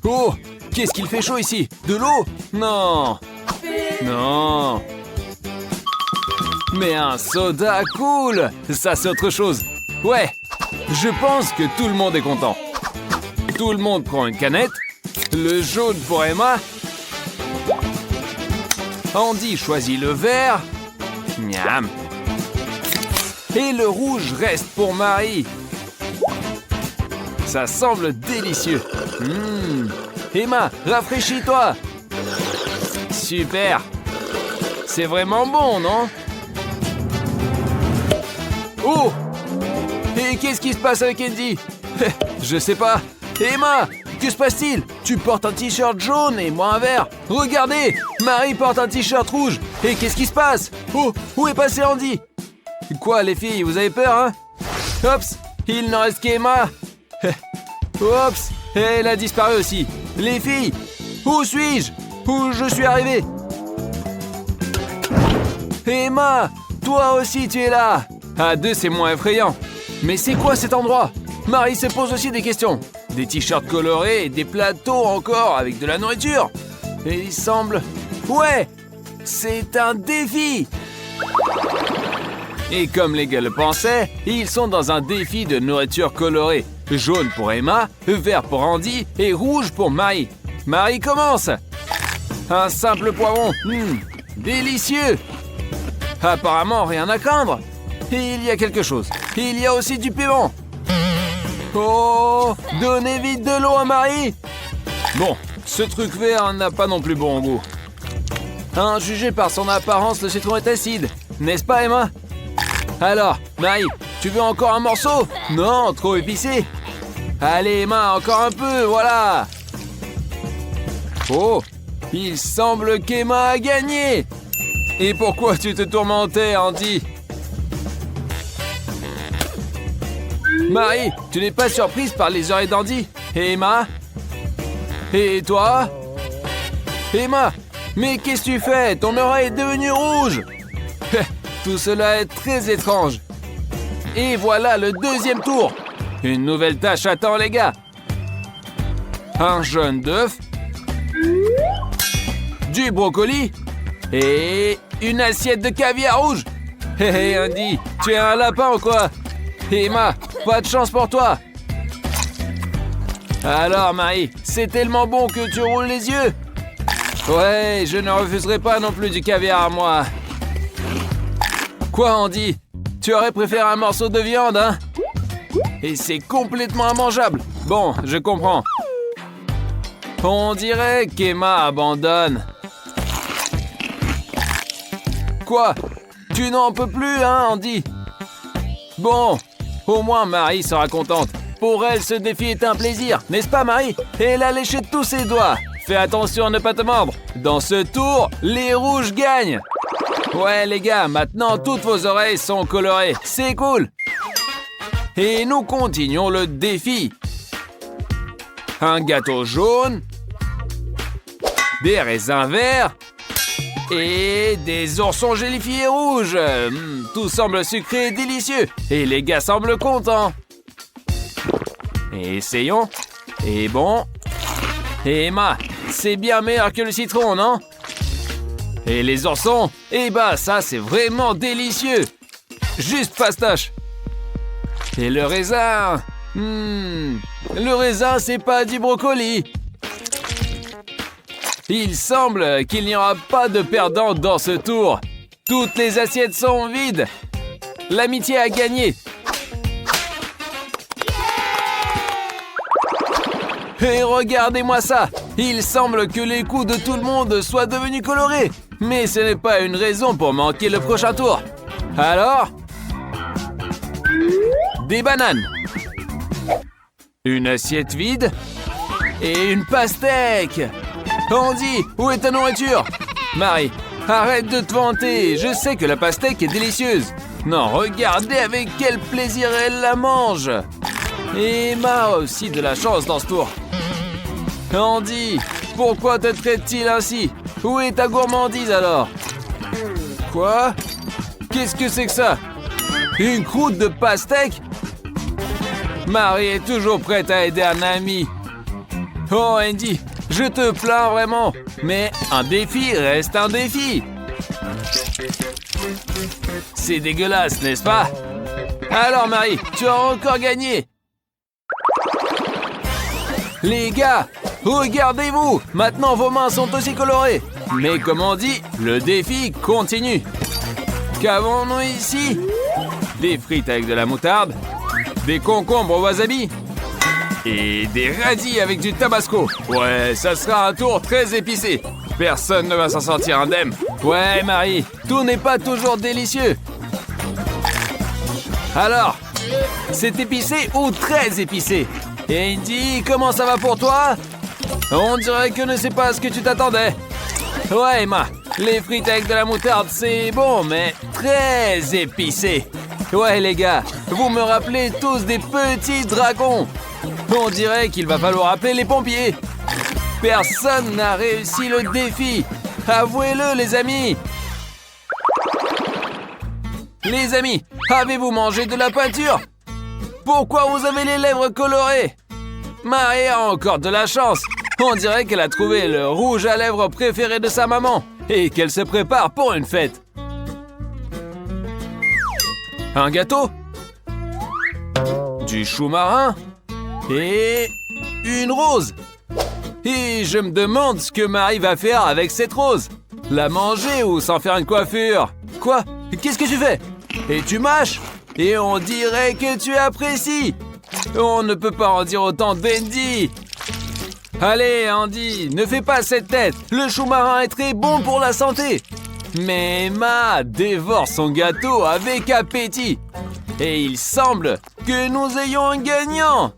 Oh, qu'est-ce qu'il fait chaud ici? De l'eau? Non. Non. Mais un soda cool, ça c'est autre chose. Ouais, je pense que tout le monde est content. Tout le monde prend une canette. Le jaune pour Emma. Andy choisit le vert. Miam. Et le rouge reste pour Marie. Ça semble délicieux. Emma, rafraîchis-toi. Super. C'est vraiment bon, non? Oh! Et qu'est-ce qui se passe avec Andy? Je sais pas. Emma, que se passe-t-il? Tu portes un t-shirt jaune et moi un vert. Regardez, Marie porte un t-shirt rouge. Et qu'est-ce qui se passe? Oh, où est passé Andy? Quoi, les filles, vous avez peur, hein? Oups, il n'en reste qu'Emma. Oups, elle a disparu aussi. Les filles, où suis-je? Où je suis arrivé? Emma, toi aussi tu es là. À deux, c'est moins effrayant. Mais c'est quoi cet endroit? Marie se pose aussi des questions. Des t-shirts colorés et des plateaux encore avec de la nourriture. Et il semble... Ouais, c'est un défi. Et comme les gars le pensaient, ils sont dans un défi de nourriture colorée. Jaune pour Emma, vert pour Andy et rouge pour Marie. Marie commence. Un simple poivron. Délicieux. Apparemment, rien à craindre. Et il y a quelque chose. Il y a aussi du piment. Oh, donnez vite de l'eau à Marie. Bon, ce truc vert n'a pas non plus bon goût. Jugé par son apparence, le citron est acide. N'est-ce pas, Emma? Alors, Marie, tu veux encore un morceau? Non, trop épicé. Allez, Emma, encore un peu, voilà. Oh, il semble qu'Emma a gagné. Et pourquoi tu te tourmentais, Andy? Marie, tu n'es pas surprise par les oreilles d'Andy? Et Emma? Et toi? Emma, mais qu'est-ce que tu fais? Ton oreille est devenue rouge. Tout cela est très étrange. Et voilà le deuxième tour. Une nouvelle tâche attend les gars. Un jaune d'œuf. Du brocoli. Et une assiette de caviar rouge. Hé Andy, tu es un lapin ou quoi? Emma, pas de chance pour toi. Alors Marie, c'est tellement bon que tu roules les yeux. Ouais, je ne refuserai pas non plus du caviar à moi. Quoi Andy? Tu aurais préféré un morceau de viande, hein? Et c'est complètement immangeable. Bon, je comprends. On dirait qu'Emma abandonne. Quoi? Tu n'en peux plus, hein, Andy? Bon, au moins Marie sera contente. Pour elle, ce défi est un plaisir, n'est-ce pas, Marie? Et elle a léché tous ses doigts. Fais attention à ne pas te mordre. Dans ce tour, les rouges gagnent. Ouais, les gars, maintenant, toutes vos oreilles sont colorées. C'est cool. Et nous continuons le défi. Un gâteau jaune. Des raisins verts. Et des oursons gélifiés rouges. Tout semble sucré et délicieux. Et les gars semblent contents. Essayons. Et bon. Et Emma, c'est bien meilleur que le citron, non? Et les oursons? Eh bah, ça, c'est vraiment délicieux. Juste fastoche. Et le raisin? Le raisin, c'est pas du brocoli. Il semble qu'il n'y aura pas de perdant dans ce tour. Toutes les assiettes sont vides. L'amitié a gagné. Et regardez-moi ça. Il semble que les coups de tout le monde soient devenus colorés. Mais ce n'est pas une raison pour manquer le prochain tour. Alors? Des bananes. Une assiette vide. Et une pastèque. Andy, où est ta nourriture? Marie, arrête de te vanter. Je sais que la pastèque est délicieuse. Non, regardez avec quel plaisir elle la mange. Et Emma a aussi de la chance dans ce tour. Andy, pourquoi te traite-t-il ainsi? Où est ta gourmandise alors? Quoi? Qu'est-ce que c'est que ça? Une croûte de pastèque? Marie est toujours prête à aider un ami. Oh Andy, je te plains vraiment. Mais un défi reste un défi. C'est dégueulasse, n'est-ce pas? Alors Marie, tu as encore gagné. Les gars, regardez-vous. Maintenant vos mains sont aussi colorées. Mais comme on dit, le défi continue. Qu'avons-nous ici? Des frites avec de la moutarde, des concombres au wasabi et des radis avec du tabasco. Ouais, ça sera un tour très épicé. Personne ne va s'en sortir indemne. Ouais, Marie, tout n'est pas toujours délicieux. Alors, c'est épicé ou très épicé? Andy, comment ça va pour toi? On dirait que ne sais pas ce que tu t'attendais. Ouais, Emma, les frites avec de la moutarde, c'est bon, mais très épicé. Ouais, les gars, vous me rappelez tous des petits dragons. On dirait qu'il va falloir appeler les pompiers. Personne n'a réussi le défi. Avouez-le, les amis. Les amis, avez-vous mangé de la peinture? Pourquoi vous avez les lèvres colorées? Marie a encore de la chance. On dirait qu'elle a trouvé le rouge à lèvres préféré de sa maman et qu'elle se prépare pour une fête. Un gâteau? Du chou marin? Et une rose? Et je me demande ce que Marie va faire avec cette rose. La manger ou s'en faire une coiffure? Quoi? Qu'est-ce que tu fais? Et tu mâches? Et on dirait que tu apprécies. On ne peut pas en dire autant d'Andy. Allez, Andy, ne fais pas cette tête. Le chou marin est très bon pour la santé. Mais Emma dévore son gâteau avec appétit. Et il semble que nous ayons un gagnant.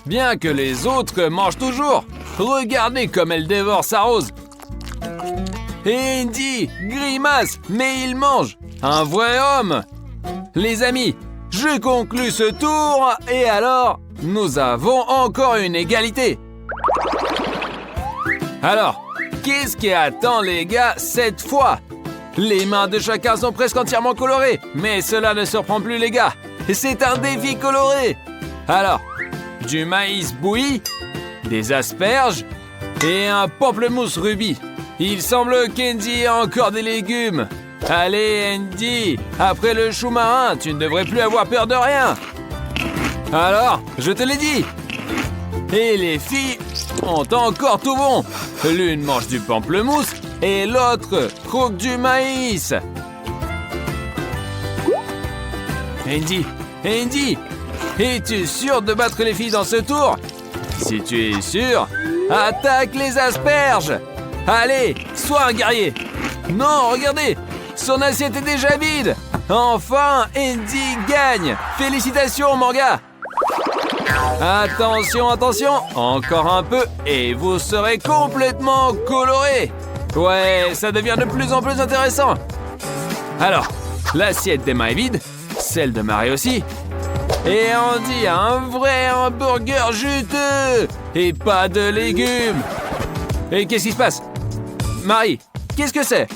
Bien que les autres mangent toujours, regardez comme elle dévore sa rose. Andy grimace, mais il mange. Un vrai homme. Les amis, je conclus ce tour et alors, nous avons encore une égalité. Alors, qu'est-ce qui attend les gars cette fois? Les mains de chacun sont presque entièrement colorées, mais cela ne surprend plus les gars. C'est un défi coloré. Alors, du maïs bouilli, des asperges et un pamplemousse rubis. Il semble qu'Andy a encore des légumes. Allez Andy, après le chou marin, tu ne devrais plus avoir peur de rien. Alors, je te l'ai dit. Et les filles ont encore tout bon. L'une mange du pamplemousse et l'autre croque du maïs. Andy, es-tu sûr de battre les filles dans ce tour? Si tu es sûr, attaque les asperges. Allez, sois un guerrier. Non, regardez, son assiette est déjà vide. Enfin, Andy gagne. Félicitations, mon gars. Attention, encore un peu et vous serez complètement coloré. Ouais, ça devient de plus en plus intéressant. Alors, l'assiette d'Emma est vide, celle de Marie aussi. Et Andy a un vrai hamburger juteux et pas de légumes. Et qu'est-ce qui se passe? Marie, qu'est-ce que c'est?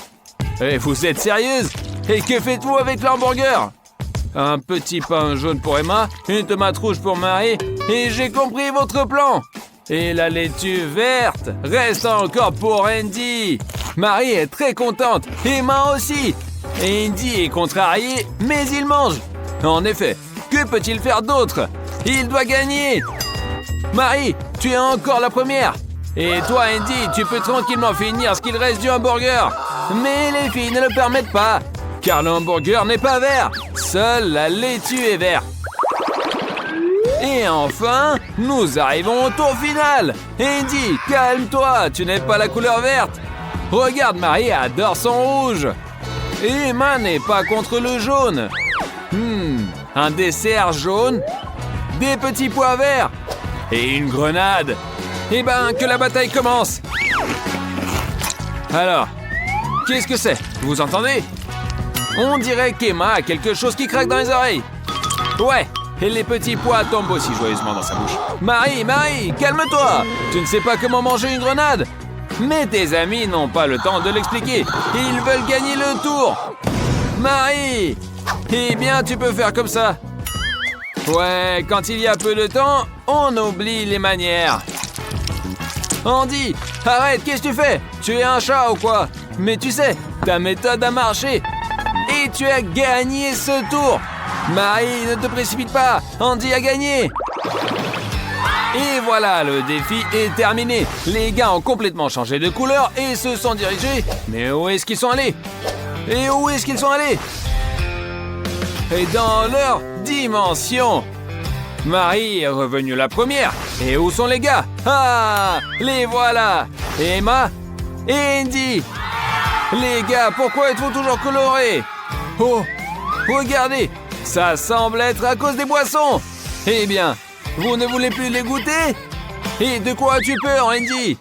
Et vous êtes sérieuse? Et que faites-vous avec l'hamburger? Un petit pain jaune pour Emma, une tomate rouge pour Marie, et j'ai compris votre plan. Et la laitue verte reste encore pour Andy. Marie est très contente, Emma aussi. Andy est contrarié, mais il mange. En effet, que peut-il faire d'autre? Il doit gagner. Marie, tu es encore la première. Et toi, Andy, tu peux tranquillement finir ce qu'il reste du hamburger. Mais les filles ne le permettent pas, car le hamburger n'est pas vert. Seule la laitue est verte. Et enfin, nous arrivons au tour final. Andy, calme-toi, tu n'es pas la couleur verte. Regarde, Marie adore son rouge. Et Emma n'est pas contre le jaune. Un dessert jaune, des petits pois verts et une grenade. Eh ben, que la bataille commence. Alors, qu'est-ce que c'est? Vous entendez? On dirait qu'Emma a quelque chose qui craque dans les oreilles. Ouais, et les petits pois tombent aussi joyeusement dans sa bouche. Marie, calme-toi. Tu ne sais pas comment manger une grenade. Mais tes amis n'ont pas le temps de l'expliquer. Ils veulent gagner le tour. Marie, eh bien, tu peux faire comme ça. Ouais, quand il y a peu de temps, on oublie les manières. Andy, arrête, qu'est-ce que tu fais? Tu es un chat ou quoi? Mais tu sais, ta méthode a marché. Et tu as gagné ce tour. Marie, ne te précipite pas. Andy a gagné. Et voilà, le défi est terminé. Les gars ont complètement changé de couleur et se sont dirigés. Mais où est-ce qu'ils sont allés? Et où est-ce qu'ils sont allés? Et dans leur dimension. Marie est revenue la première. Et où sont les gars? Ah, les voilà. Emma et Andy. Les gars, pourquoi êtes-vous toujours colorés? Oh, regardez, ça semble être à cause des boissons. Eh bien, vous ne voulez plus les goûter? Et de quoi as-tu peur, Andy?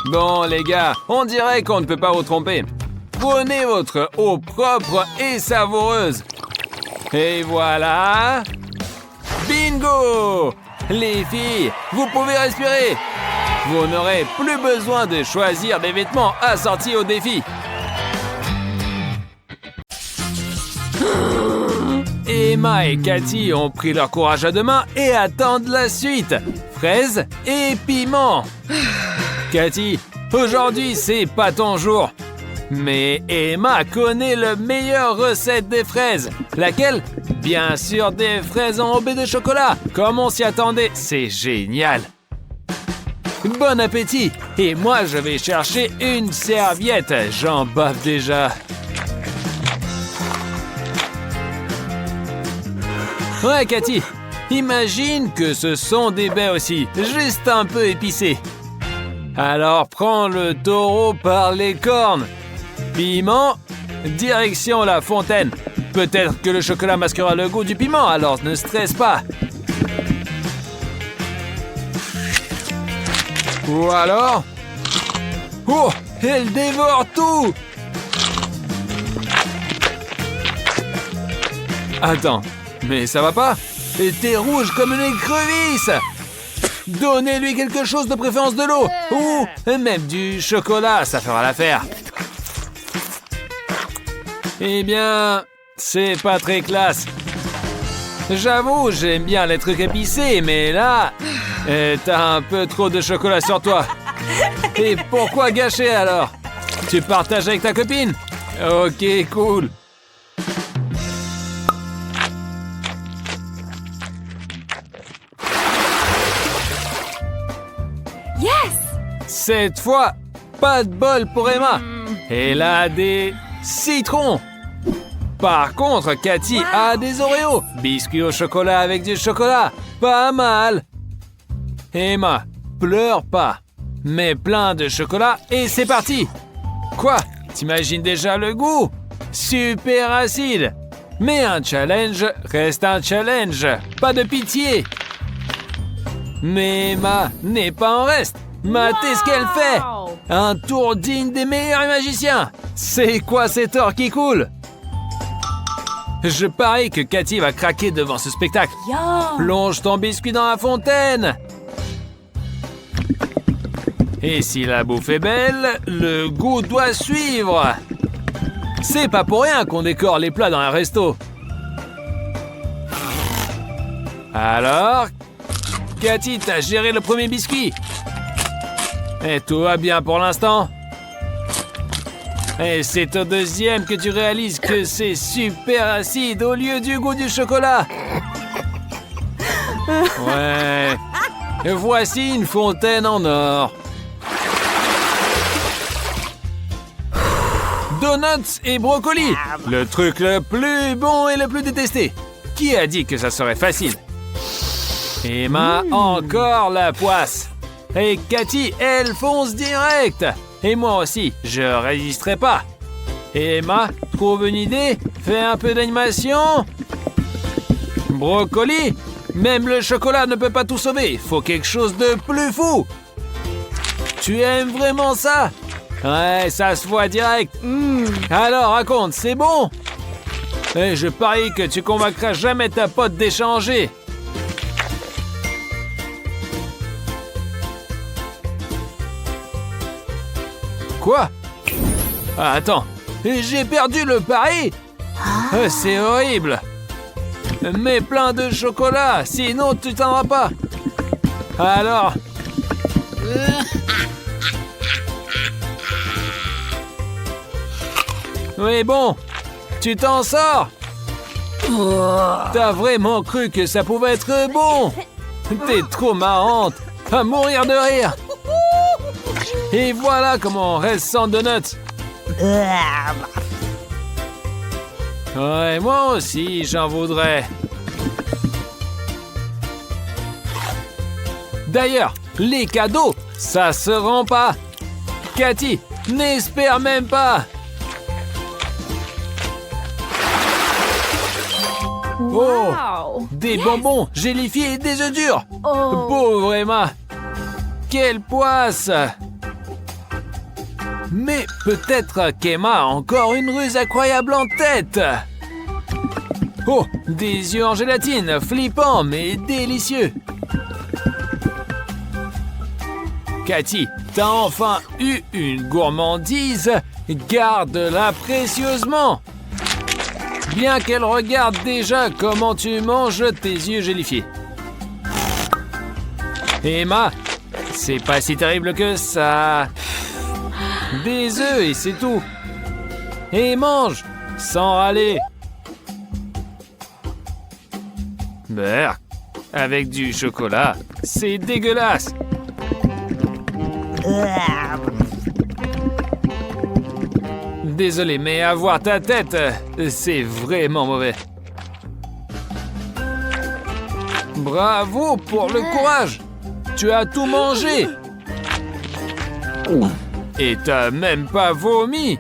Bon, les gars, on dirait qu'on ne peut pas vous tromper. Prenez votre eau propre et savoureuse. Et voilà. Bingo! Les filles, vous pouvez respirer. Vous n'aurez plus besoin de choisir des vêtements assortis au défi. Emma et Cathy ont pris leur courage à deux mains et attendent la suite. Fraises et piments. Cathy, aujourd'hui, c'est pas ton jour. Mais Emma connaît la meilleure recette des fraises. Laquelle? Bien sûr, des fraises enrobées de chocolat. Comme on s'y attendait, c'est génial. Bon appétit. Et moi, je vais chercher une serviette. J'en bave déjà. Ouais, Cathy, imagine que ce sont des baies aussi, juste un peu épicées. Alors prends le taureau par les cornes. Piment, direction la fontaine. Peut-être que le chocolat masquera le goût du piment, alors ne stresse pas. Ou alors... Oh, elle dévore tout! Attends, mais ça va pas? T'es rouge comme une écrevisse! Donnez-lui quelque chose, de préférence de l'eau! Ou même du chocolat, ça fera l'affaire. Eh bien, c'est pas très classe. J'avoue, j'aime bien les trucs épicés, mais là, t'as un peu trop de chocolat sur toi. Et pourquoi gâcher alors? Tu partages avec ta copine? Ok, cool. Yes! Cette fois, pas de bol pour Emma. Elle a des citrons. Par contre, Cathy a des Oreos. Biscuits au chocolat avec du chocolat. Pas mal. Emma, pleure pas. Mets plein de chocolat et c'est parti. Quoi? T'imagines déjà le goût? Super acide. Mais un challenge reste un challenge. Pas de pitié. Mais Emma n'est pas en reste. Matez ce qu'elle fait. Un tour digne des meilleurs magiciens. C'est quoi cet or qui coule? Je parie que Cathy va craquer devant ce spectacle. Plonge ton biscuit dans la fontaine. Et si la bouffe est belle, le goût doit suivre. C'est pas pour rien qu'on décore les plats dans un resto. Alors, Cathy, t'as géré le premier biscuit. Et tout va bien pour l'instant. Et c'est au deuxième que tu réalises que c'est super acide au lieu du goût du chocolat. Ouais. Et voici une fontaine en or. Donuts et brocolis. Le truc le plus bon et le plus détesté. Qui a dit que ça serait facile? Emma, encore la poisse. Et Cathy, elle fonce direct. Et moi aussi, je résisterai pas. Emma, trouve une idée? Fais un peu d'animation. Brocoli? Même le chocolat ne peut pas tout sauver. Faut quelque chose de plus fou. Tu aimes vraiment ça? Ouais, ça se voit direct. Alors, raconte, c'est bon? Et je parie que tu convaincras jamais ta pote d'échanger. Quoi? Ah, attends, j'ai perdu le pari? C'est horrible. Mets plein de chocolat, sinon tu t'en vas pas. Alors, Oui, bon, tu t'en sors. T'as vraiment cru que ça pouvait être bon? T'es trop marrante, à mourir de rire. Et voilà comment on reste sans donuts. Ouais, moi aussi, j'en voudrais. D'ailleurs, les cadeaux, ça se rend pas. Cathy, n'espère même pas. Wow. Des bonbons gélifiés et des œufs durs. Oh. Pauvre Emma. Quelle poisse. Mais peut-être qu'Emma a encore une ruse incroyable en tête. Oh, des yeux en gélatine, flippants mais délicieux. Cathy, t'as enfin eu une gourmandise. Garde-la précieusement. Bien qu'elle regarde déjà comment tu manges tes yeux gélifiés. Emma, c'est pas si terrible que ça. Des œufs et c'est tout. Et mange, sans râler. Berk, avec du chocolat, c'est dégueulasse. Désolé, mais avoir ta tête, c'est vraiment mauvais. Bravo pour le courage. Tu as tout mangé. Et t'as même pas vomi.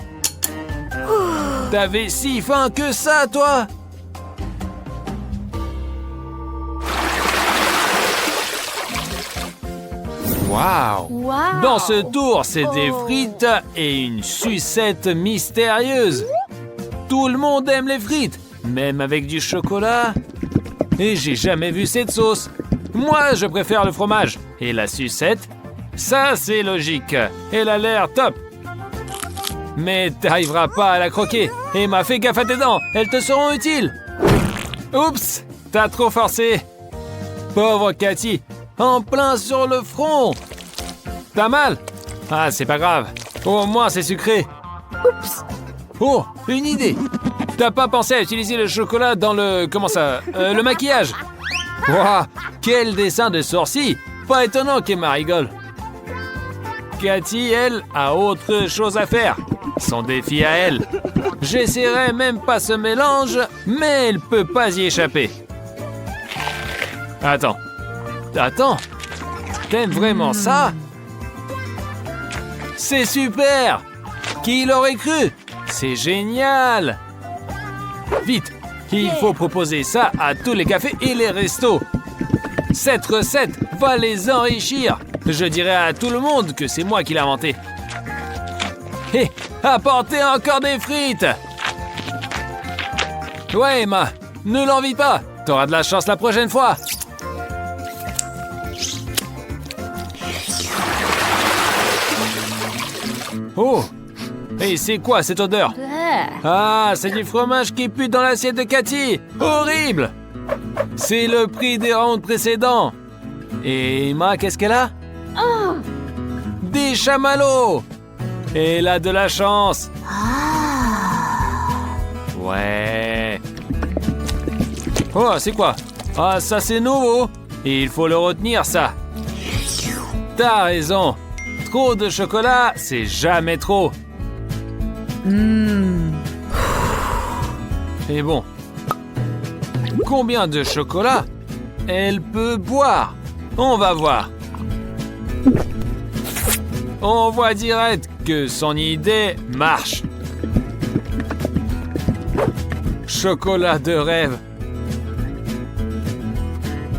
T'avais si faim que ça, toi. Waouh! Wow. Dans ce tour, c'est des frites et une sucette mystérieuse. Tout le monde aime les frites, même avec du chocolat. Et j'ai jamais vu cette sauce. Moi, je préfère le fromage. Et la sucette, ça c'est logique. Elle a l'air top. Mais t'arriveras pas à la croquer. Emma, fais gaffe à tes dents, elles te seront utiles. Oups, t'as trop forcé. Pauvre Cathy, en plein sur le front. T'as mal? Ah, c'est pas grave. Au moins, c'est sucré. Oups. Oh, une idée. T'as pas pensé à utiliser le chocolat dans le... Comment ça? Le maquillage. Waouh, quel dessin de sourcils. Pas étonnant qu'Emma rigole. Cathy, elle, a autre chose à faire. Son défi à elle. J'essaierai même pas ce mélange, mais elle peut pas y échapper. Attends. T'aimes vraiment ça? C'est super! Qui l'aurait cru? C'est génial! Vite, il faut proposer ça à tous les cafés et les restos. Cette recette va les enrichir. Je dirai à tout le monde que c'est moi qui l'ai inventé. Hé, apportez encore des frites! Ouais, Emma, ne l'envie pas. T'auras de la chance la prochaine fois. Oh! Et c'est quoi cette odeur? Ah, c'est du fromage qui pue dans l'assiette de Cathy! Horrible! C'est le prix des rounds précédents. Et Emma, qu'est-ce qu'elle a? Des chamallows! Elle a de la chance! Ouais! Oh, c'est quoi? Ah, ça c'est nouveau! Il faut le retenir, ça! T'as raison! Trop de chocolat, c'est jamais trop. Et bon, combien de chocolat elle peut boire? On va voir. On voit direct que son idée marche. Chocolat de rêve.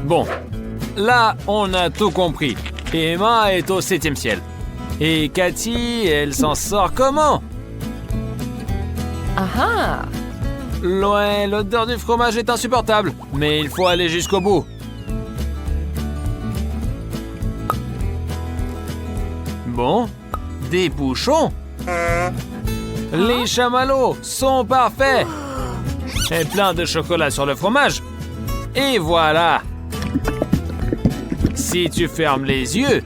Bon, là, on a tout compris. Emma est au 7e ciel. Et Cathy, elle s'en sort comment? Ah. Ouais, l'odeur du fromage est insupportable, mais il faut aller jusqu'au bout. Bon, des bouchons. Les chamallows sont parfaits. Et plein de chocolat sur le fromage. Et voilà. Si tu fermes les yeux,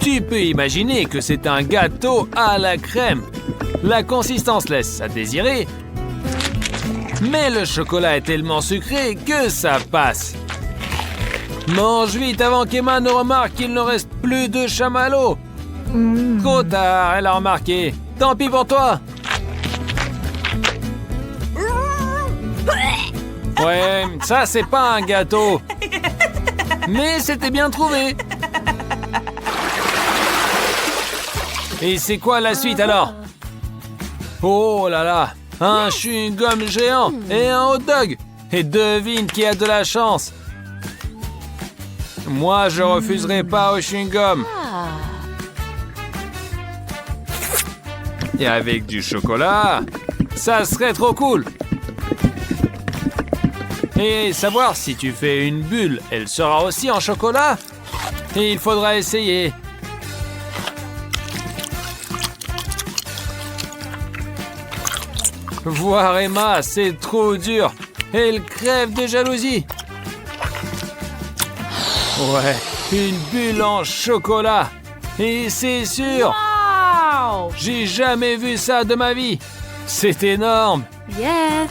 Tu peux imaginer que c'est un gâteau à la crème. La consistance laisse à désirer, mais le chocolat est tellement sucré que ça passe. Mange vite avant qu'Emma ne remarque qu'il ne reste plus de chamallows. Trop tard, elle a remarqué. Tant pis pour toi. Ouais, ça c'est pas un gâteau. Mais c'était bien trouvé. Et c'est quoi la suite alors? Oh là là, un chewing-gum géant et un hot dog. Et devine qui a de la chance. Moi, je refuserai pas au chewing-gum. Et avec du chocolat, ça serait trop cool. Et savoir si tu fais une bulle, elle sera aussi en chocolat. Et il faudra essayer. Voir Emma, c'est trop dur. Elle crève de jalousie. Ouais, une bulle en chocolat. Et c'est sûr. Wow! J'ai jamais vu ça de ma vie. C'est énorme. Yeah!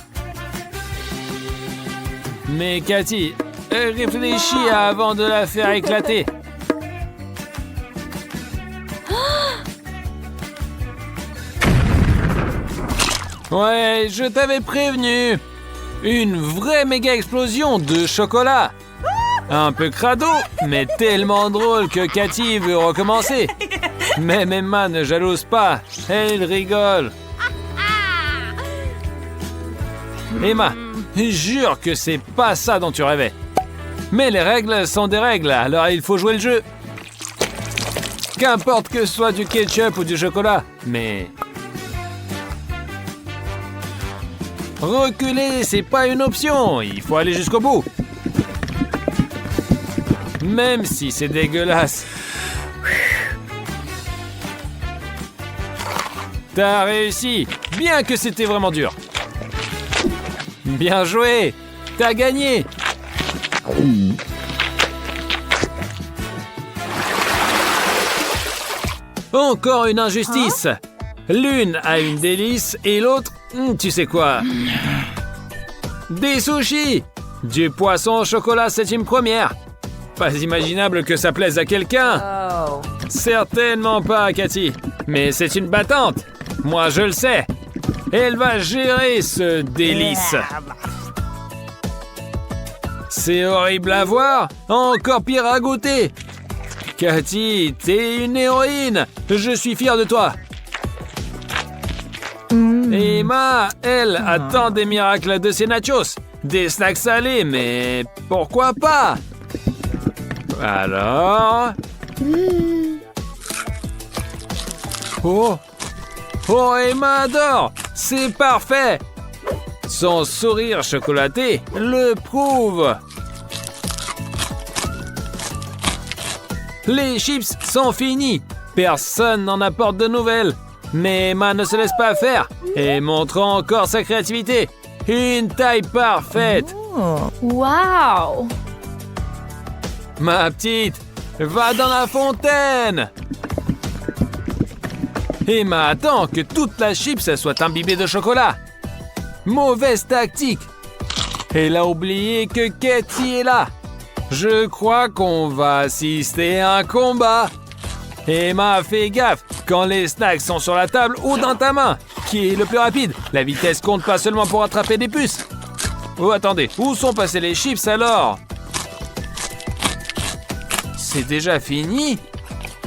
Mais Cathy, réfléchis avant de la faire éclater. Ouais, je t'avais prévenu. Une vraie méga explosion de chocolat. Un peu crado, mais tellement drôle que Cathy veut recommencer. Même Emma ne jalouse pas, elle rigole. Emma, jure que c'est pas ça dont tu rêvais. Mais les règles sont des règles, alors il faut jouer le jeu. Qu'importe que ce soit du ketchup ou du chocolat, mais... Reculer, c'est pas une option, il faut aller jusqu'au bout. Même si c'est dégueulasse. T'as réussi, bien que c'était vraiment dur. Bien joué, t'as gagné. Encore une injustice. L'une a une délice et l'autre, tu sais quoi? Des sushis. Du poisson au chocolat 7e première. Pas imaginable que ça plaise à quelqu'un. Oh. Certainement pas, Cathy. Mais c'est une battante. Moi, je le sais. Elle va gérer ce délice. C'est horrible à voir, encore pire à goûter. Cathy, t'es une héroïne. Je suis fier de toi. Emma, elle, attend des miracles de ses nachos. Des snacks salés, mais pourquoi pas? Alors... Oh! Oh, Emma adore! C'est parfait! Son sourire chocolaté le prouve. Les chips sont finis. Personne n'en apporte de nouvelles. Mais Emma ne se laisse pas faire et montre encore sa créativité. Une taille parfaite. Wow! Ma petite, va dans la fontaine. Emma attend que toute la chips soit imbibée de chocolat. Mauvaise tactique. Elle a oublié que Cathy est là. Je crois qu'on va assister à un combat. Emma, fais gaffe quand les snacks sont sur la table ou dans ta main. Qui est le plus rapide? La vitesse compte pas seulement pour attraper des puces. Oh, attendez, où sont passés les chips alors? C'est déjà fini?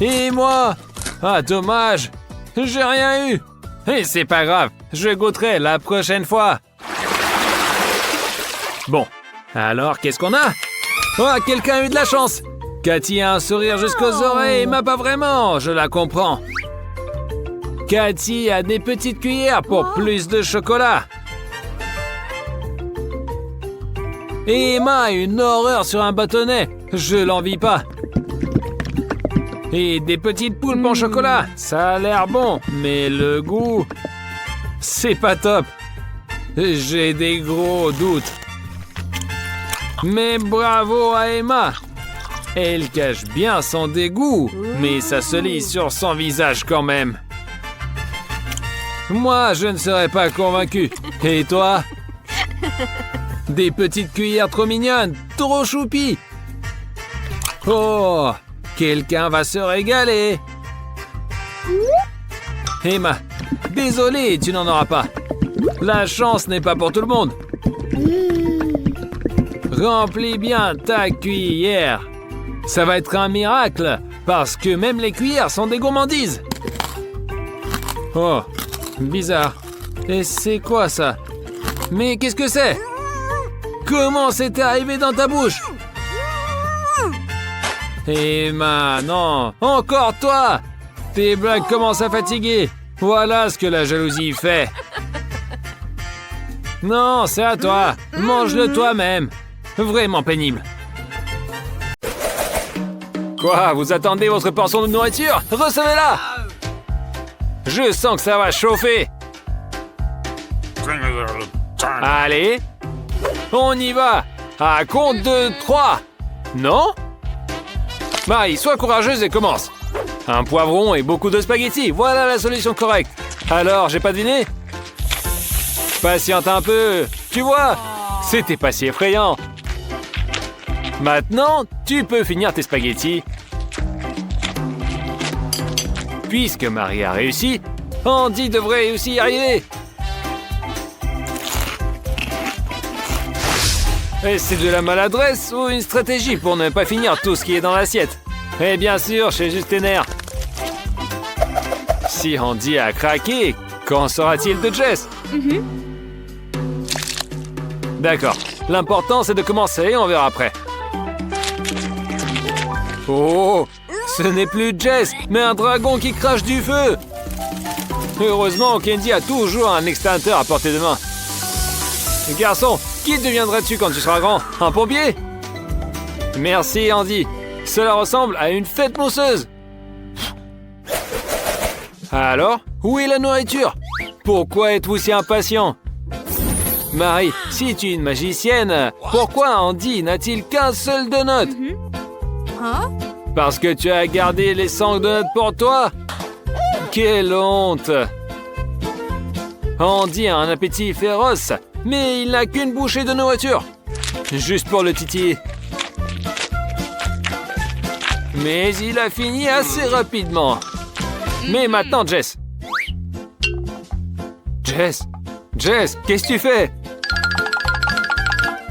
Et moi? Ah, dommage. J'ai rien eu. Et c'est pas grave, je goûterai la prochaine fois. Bon, alors qu'est-ce qu'on a? Oh, quelqu'un a eu de la chance. Cathy a un sourire jusqu'aux oreilles, mais pas vraiment, je la comprends. Cathy a des petites cuillères pour plus de chocolat. Et Emma a une horreur sur un bâtonnet, je l'envie pas. Et des petites poulpes en chocolat, ça a l'air bon, mais le goût, c'est pas top. J'ai des gros doutes. Mais bravo à Emma. Elle cache bien son dégoût, mais ça se lit sur son visage quand même. Moi, je ne serais pas convaincu. Et toi? Des petites cuillères trop mignonnes, trop choupies. Oh, quelqu'un va se régaler. Emma, désolé, tu n'en auras pas. La chance n'est pas pour tout le monde. Remplis bien ta cuillère. Ça va être un miracle, parce que même les cuillères sont des gourmandises. Oh, bizarre. Et c'est quoi ça? Mais qu'est-ce que c'est? Comment c'est arrivé dans ta bouche? Emma, non, encore toi! Tes blagues commencent à fatiguer. Voilà ce que la jalousie fait. Non, c'est à toi. Mange-le toi-même. Vraiment pénible. Quoi? Vous attendez votre portion de nourriture? Recevez-la! Je sens que ça va chauffer. Allez, on y va. À compte de 3. Non? Marie, sois courageuse et commence. Un poivron et beaucoup de spaghettis. Voilà la solution correcte. Alors, j'ai pas deviné? Patiente un peu. Tu vois, c'était pas si effrayant. Maintenant, tu peux finir tes spaghettis. Puisque Marie a réussi, Andy devrait aussi y arriver. Et c'est de la maladresse ou une stratégie pour ne pas finir tout ce qui est dans l'assiette? Et bien sûr, j'ai juste tes nerfs. Si Andy a craqué, qu'en sera-t-il de Jess? D'accord. L'important, c'est de commencer et on verra après. Oh, ce n'est plus Jess, mais un dragon qui crache du feu. Heureusement, Candy a toujours un extincteur à portée de main. Garçon, qui deviendras-tu quand tu seras grand? Un pompier? Merci, Andy. Cela ressemble à une fête mousseuse. Alors, où est la nourriture? Pourquoi êtes-vous si impatient? Marie, si tu es une magicienne, pourquoi Andy n'a-t-il qu'un seul donut? Parce que tu as gardé les 5 donuts pour toi? Quelle honte! Andy a un appétit féroce, mais il n'a qu'une bouchée de nourriture. Juste pour le titiller. Mais il a fini assez rapidement. Mais maintenant, Jess. Jess, qu'est-ce que tu fais?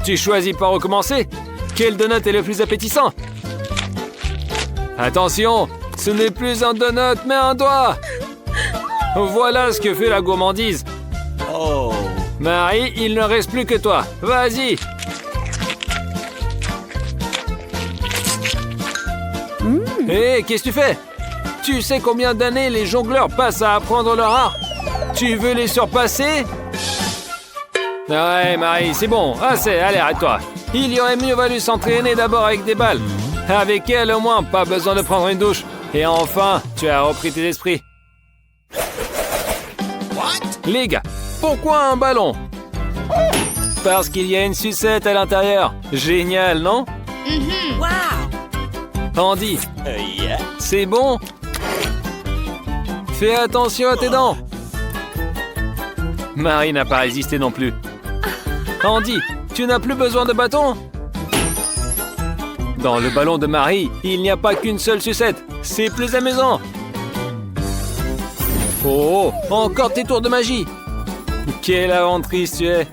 Tu choisis par recommencer? Quel donut est le plus appétissant? Attention, ce n'est plus un donut, mais un doigt. Voilà ce que fait la gourmandise. Oh. Marie, il ne reste plus que toi. Vas-y. Hé, qu'est-ce que tu fais? Tu sais combien d'années les jongleurs passent à apprendre leur art? Tu veux les surpasser? Ouais, Marie, c'est bon. Assez, allez, arrête-toi. Il y aurait mieux valu s'entraîner d'abord avec des balles. Avec elle, au moins, pas besoin de prendre une douche. Et enfin, tu as repris tes esprits. Les gars, pourquoi un ballon? Parce qu'il y a une sucette à l'intérieur. Génial, non? Andy, c'est bon? Fais attention à tes dents. Marie n'a pas résisté non plus. Andy, tu n'as plus besoin de bâton? Dans le ballon de Marie, il n'y a pas qu'une seule sucette. C'est plus amusant. Oh, encore tes tours de magie. Quelle aventrice tu es.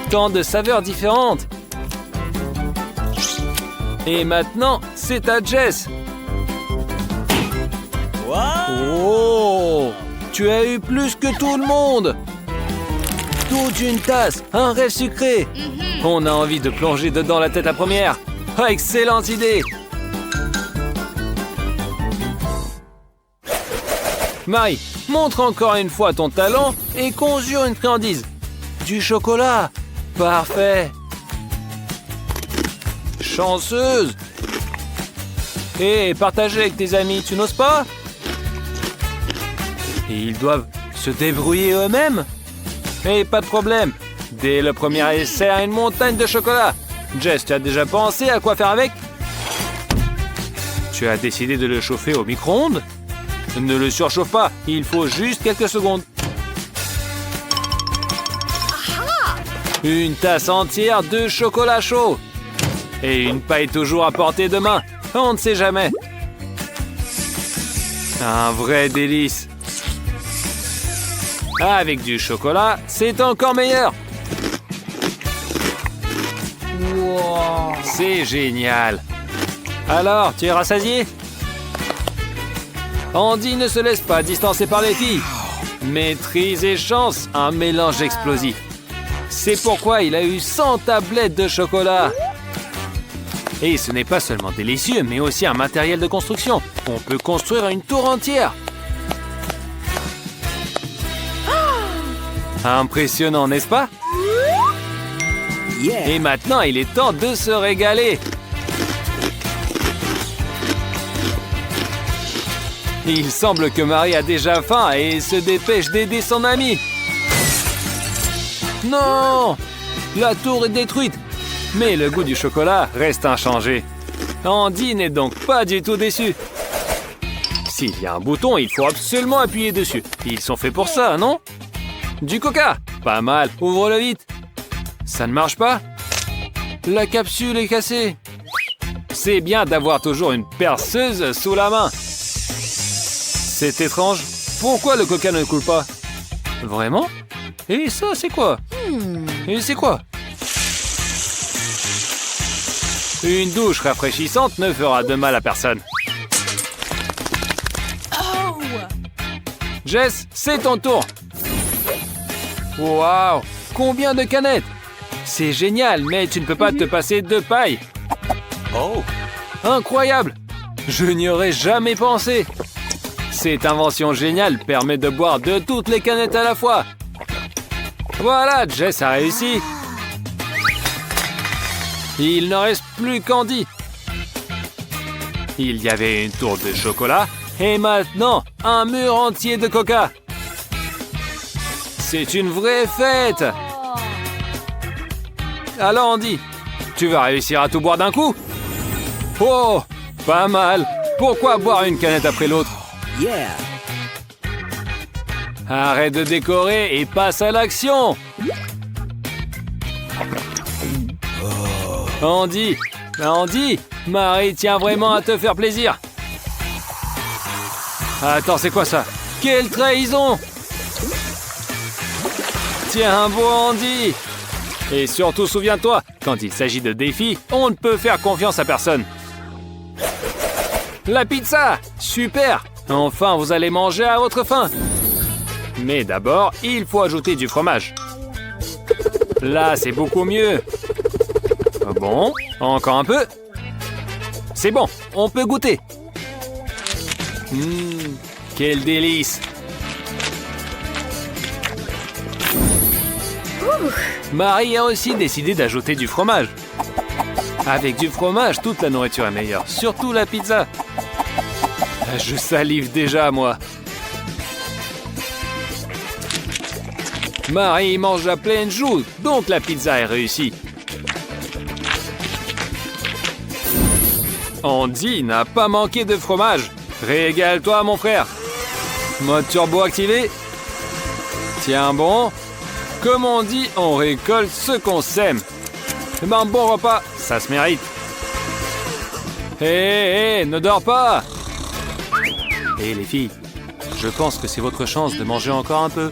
Tant de saveurs différentes. Et maintenant, c'est à Jess. Oh, tu as eu plus que tout le monde. Toute une tasse, un rêve sucré. On a envie de plonger dedans la tête la première. Oh, excellente idée. Marie, montre encore une fois ton talent et conjure une friandise. Du chocolat. Parfait. Chanceuse. Et partager avec tes amis, tu n'oses pas? Et ils doivent se débrouiller eux-mêmes? Et pas de problème. Dès le premier essai, une montagne de chocolat. Jess, tu as déjà pensé à quoi faire avec? Tu as décidé de le chauffer au micro-ondes? Ne le surchauffe pas, il faut juste quelques secondes. Une tasse entière de chocolat chaud. Et une paille toujours à portée de main. On ne sait jamais. Un vrai délice. Avec du chocolat, c'est encore meilleur. Wow. C'est génial. Alors, tu es rassasié? Andy ne se laisse pas distancer par les filles. Maîtrise et chance, un mélange explosif. C'est pourquoi il a eu 100 tablettes de chocolat. Et ce n'est pas seulement délicieux, mais aussi un matériel de construction. On peut construire une tour entière. Impressionnant, n'est-ce pas? Yeah. Et maintenant, il est temps de se régaler. Il semble que Marie a déjà faim et se dépêche d'aider son ami. Non! La tour est détruite. Mais le goût du chocolat reste inchangé. Andy n'est donc pas du tout déçu. S'il y a un bouton, il faut absolument appuyer dessus. Ils sont faits pour ça, non? Du coca! Pas mal, ouvre-le vite. Ça ne marche pas? La capsule est cassée. C'est bien d'avoir toujours une perceuse sous la main. C'est étrange. Pourquoi le coca ne coule pas? Vraiment? Et ça, c'est quoi? Et c'est quoi? Une douche rafraîchissante ne fera de mal à personne. Oh. Jess, c'est ton tour. Waouh! Combien de canettes? C'est génial, mais tu ne peux pas te passer de paille. Oh. Incroyable! Je n'y aurais jamais pensé. Cette invention géniale permet de boire de toutes les canettes à la fois. Voilà, Jess a réussi. Il n'en reste plus qu'Andy. Il y avait une tour de chocolat et maintenant un mur entier de coca. C'est une vraie fête. Alors Andy, tu vas réussir à tout boire d'un coup? Oh, pas mal. Pourquoi boire une canette après l'autre? Yeah. Arrête de décorer et passe à l'action. Andy, Marie tient vraiment à te faire plaisir. Attends, c'est quoi ça? Quelle trahison! Tiens bon, Andy. Et surtout, souviens-toi, quand il s'agit de défis, on ne peut faire confiance à personne. La pizza! Super! Enfin, vous allez manger à votre faim. Mais d'abord, il faut ajouter du fromage. Là, c'est beaucoup mieux. Bon, encore un peu. C'est bon, on peut goûter. Quel délice! Marie a aussi décidé d'ajouter du fromage. Avec du fromage, toute la nourriture est meilleure, surtout la pizza. Je salive déjà, moi. Marie mange à pleine joue, donc la pizza est réussie. Andy n'a pas manqué de fromage. Régale-toi, mon frère. Mode turbo activé. Tiens bon. Comme on dit, on récolte ce qu'on sème. Un bon repas, ça se mérite. Hé, ne dors pas. Hé les filles, je pense que c'est votre chance de manger encore un peu.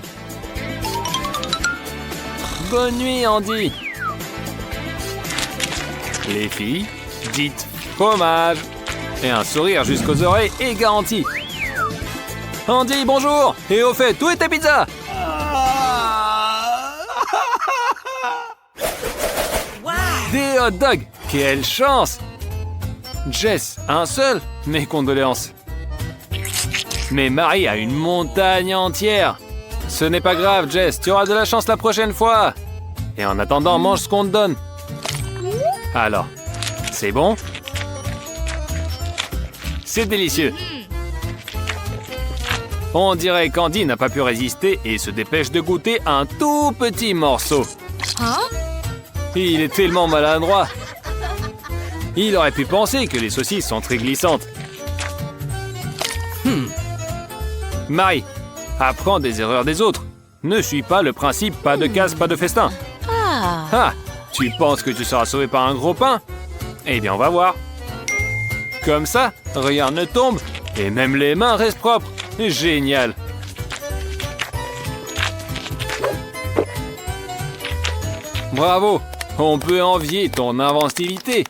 Bonne nuit, Andy. Les filles, dites fromage. Et un sourire jusqu'aux oreilles est garanti. Andy, bonjour. Et au fait, où est ta pizza? Des hot dogs. Quelle chance. Jess, un seul? Mes condoléances. Mais Marie a une montagne entière. Ce n'est pas grave, Jess. Tu auras de la chance la prochaine fois. Et en attendant, mange ce qu'on te donne. Alors, c'est bon? C'est délicieux. On dirait qu'Andy n'a pas pu résister et se dépêche de goûter un tout petit morceau. Hein? Il est tellement maladroit. Il aurait pu penser que les saucisses sont très glissantes. Marie, apprends des erreurs des autres. Ne suis pas le principe pas de casse, pas de festin. Ah. Ah, tu penses que tu seras sauvé par un gros pain? Eh bien, on va voir. Comme ça, rien ne tombe et même les mains restent propres. Génial. Bravo, on peut envier ton inventivité.